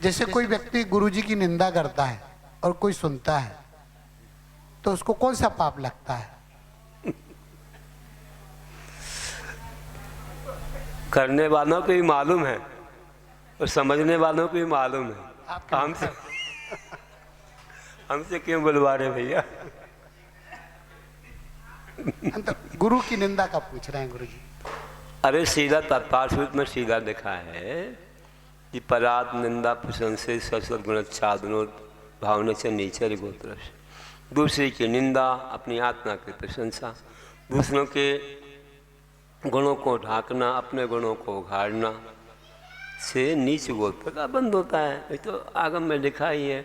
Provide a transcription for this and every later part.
जैसे कोई व्यक्ति गुरुजी की निंदा करता है और कोई सुनता है, तो उसको कौन सा पाप लगता है? करने वालों को भी मालूम है और समझने वालों को भी मालूम है। हमसे हमसे क्यों बुलवा रहे भैया? तो गुरु की निंदा का पूछ रहे हैं गुरुजी। अरे सीधा तत्पार्थ में सीधा लिखा है कि परात निंदा प्रशंसे सत्गुणच्छादनो भावना से नीचे गोत्र। दूसरे की निंदा अपनी आत्मा की प्रशंसा, दूसरों के गुणों को ढांकना, अपने गुणों को उघाड़ना से नीच गोत्र का बंद होता है। ये तो आगम में लिखा ही है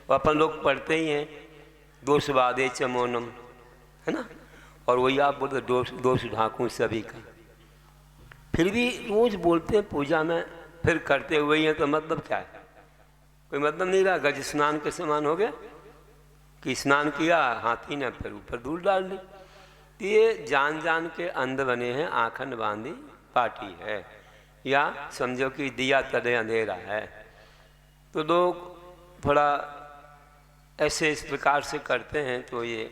और अपन लोग पढ़ते ही हैं, दोषवादे च मौनम, है ना। और वही आप बोलते दोष ढांकूं सभी का, फिर भी रोज बोलते हैं पूजा में, फिर करते हुए ही हैं, तो मतलब क्या है? कोई मतलब नहीं रहा। गज स्नान के समान हो गया कि स्नान किया हाथी ने फिर ऊपर धूल डाल दी। तो ये जान जान के अंध बने हैं, आंखन बांधी पाटी है, या समझो कि दिया तले अंधेरा है। तो लोग थोड़ा ऐसे इस प्रकार से करते हैं, तो ये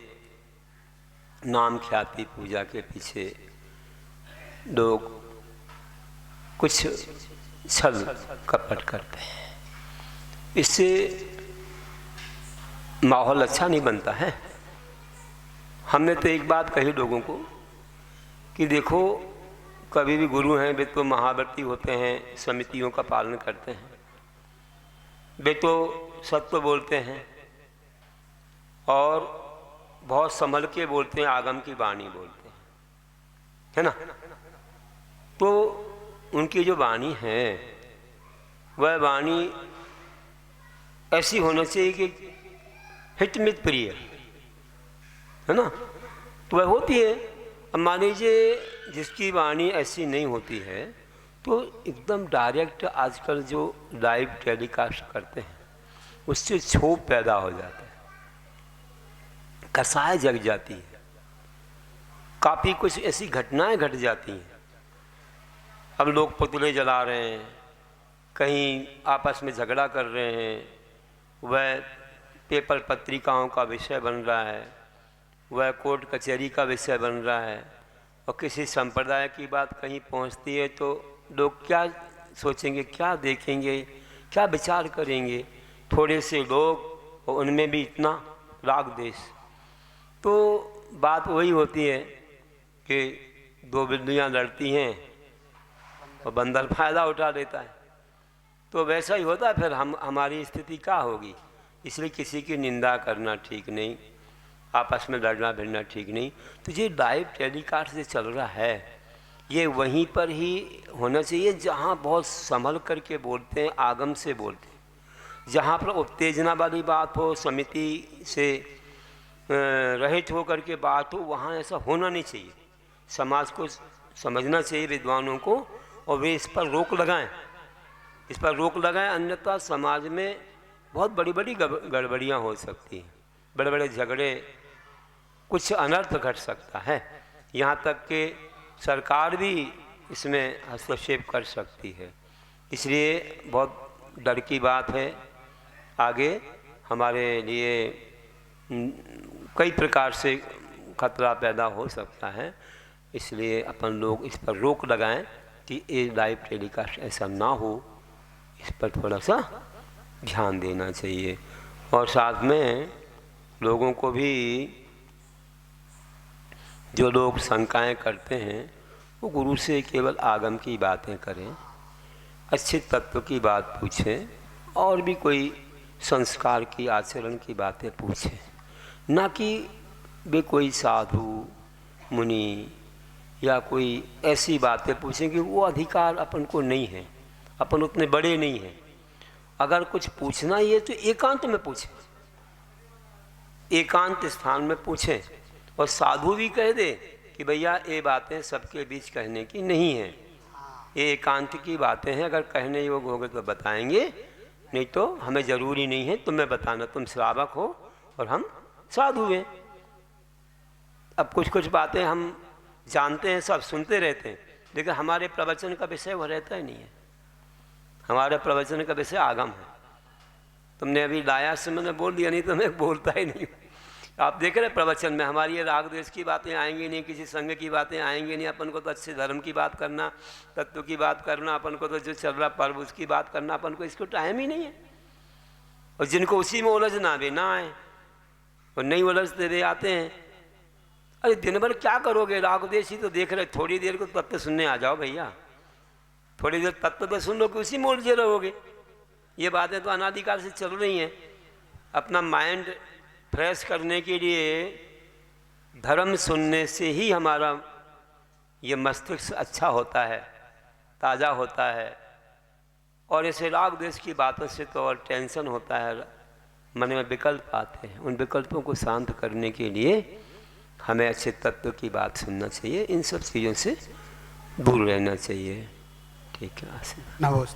नाम ख्याति पूजा के पीछे लोग कुछ छल कपट करते हैं। इससे माहौल अच्छा नहीं बनता है। हमने तो एक बात कही लोगों को कि देखो, कभी भी गुरु हैं वे तो महाव्रती होते हैं, समितियों का पालन करते हैं, वे तो सत्य बोलते हैं और बहुत संभल के बोलते हैं, आगम की वाणी बोलते हैं, है ना। तो उनकी जो वाणी है वह वाणी ऐसी होनी चाहिए कि हितमित प्रिय, है ना। तो वह होती है। अब मान लीजिए जिसकी वाणी ऐसी नहीं होती है, तो एकदम डायरेक्ट आजकल जो लाइव टेलीकास्ट करते हैं उससे क्षोभ पैदा हो जाता है, कसाय जग जाती है, काफ़ी कुछ ऐसी घटनाएं घट जाती हैं। अब लोग पुतले जला रहे हैं, कहीं आपस में झगड़ा कर रहे हैं, वह पेपर पत्रिकाओं का विषय बन रहा है, वह कोर्ट कचहरी का विषय बन रहा है, और किसी संप्रदाय की बात कहीं पहुंचती है तो लोग क्या सोचेंगे, क्या देखेंगे, क्या विचार करेंगे। थोड़े से लोग और उनमें भी इतना राग देश। तो बात वही होती है कि दो बिल्लियाँ लड़ती हैं और बंदर फायदा उठा लेता है। तो वैसा ही होता है, फिर हमारी स्थिति क्या होगी। इसलिए किसी की निंदा करना ठीक नहीं, आपस में लड़ना भिड़ना ठीक नहीं। तो ये लाइव टेलीकास्ट से चल रहा है, ये वहीं पर ही होना चाहिए जहाँ बहुत संभल करके बोलते हैं, आगम से बोलते हैं। जहाँ पर उत्तेजना वाली बात हो, समिति से रहित होकर के बात हो, वहाँ ऐसा होना नहीं चाहिए। समाज को समझना चाहिए, विद्वानों को, और वे इस पर रोक लगाएं, इस पर रोक लगाएं, अन्यथा समाज में बहुत बड़ी बड़ी गड़बड़ियाँ हो सकती हैं, बड़े बड़े झगड़े, कुछ अनर्थ घट सकता है। यहाँ तक कि सरकार भी इसमें हस्तक्षेप कर सकती है। इसलिए बहुत डर की बात है। आगे हमारे लिए कई प्रकार से खतरा पैदा हो सकता है। इसलिए अपन लोग इस पर रोक लगाएं कि ये लाइव टेलीकास्ट ऐसा ना हो, इस पर थोड़ा सा ध्यान देना चाहिए। और साथ में लोगों को भी, जो लोग शंकाएं करते हैं वो गुरु से केवल आगम की बातें करें, अच्छे तत्व की बात पूछें, और भी कोई संस्कार की, आचरण की बातें पूछें, ना कि वे कोई साधु मुनि या कोई ऐसी बातें पूछें कि वो अधिकार अपन को नहीं है, अपन उतने बड़े नहीं हैं। अगर कुछ पूछना ही है तो एकांत में पूछें, एकांत स्थान में पूछें। और साधु भी कह दे कि भैया ये बातें सबके बीच कहने की नहीं है, ये एकांत की बातें हैं, अगर कहने योग्य होगे तो बताएंगे, नहीं तो हमें ज़रूरी नहीं है तुम्हें बताना, तुम श्रावक हो और हम साधु हैं। अब कुछ कुछ बातें हम जानते हैं, सब सुनते रहते हैं, लेकिन हमारे प्रवचन का विषय वो रहता ही नहीं है। हमारे प्रवचन का विषय आगम है, तुमने अभी लाया से मैंने बोल दिया, नहीं तो मैं बोलता ही नहीं। आप देख रहे प्रवचन में हमारी ये राग द्वेष की बातें आएंगी नहीं, किसी संघ की बातें आएंगी नहीं। अपन को तो अच्छे धर्म की बात करना, तत्व की बात करना, अपन को तो जो चल रहा पर्व उसकी बात करना, अपन को इसको टाइम ही नहीं है। और जिनको उसी में उलझना वे ना आए, और नहीं उलझते वे आते हैं। अरे दिन भर क्या करोगे, राग द्वेष ही तो देख रहे, थोड़ी देर को तत्व सुनने आ जाओ भैया, थोड़ी देर तत्व तो सुन लो कि उसी में उलझे रहोगे। ये बातें तो अनादिकाल से चल रही हैं। अपना माइंड फ्रेश करने के लिए धर्म सुनने से ही हमारा ये मस्तिष्क अच्छा होता है, ताज़ा होता है। और ऐसे राग द्वेष की बातों से तो और टेंशन होता है, मन में विकल्प आते हैं। उन विकल्पों को शांत करने के लिए हमें अच्छे तत्व की बात सुनना चाहिए, इन सब चीज़ों से दूर रहना चाहिए। ठीक है, आशीर्वाद। नमस्ते।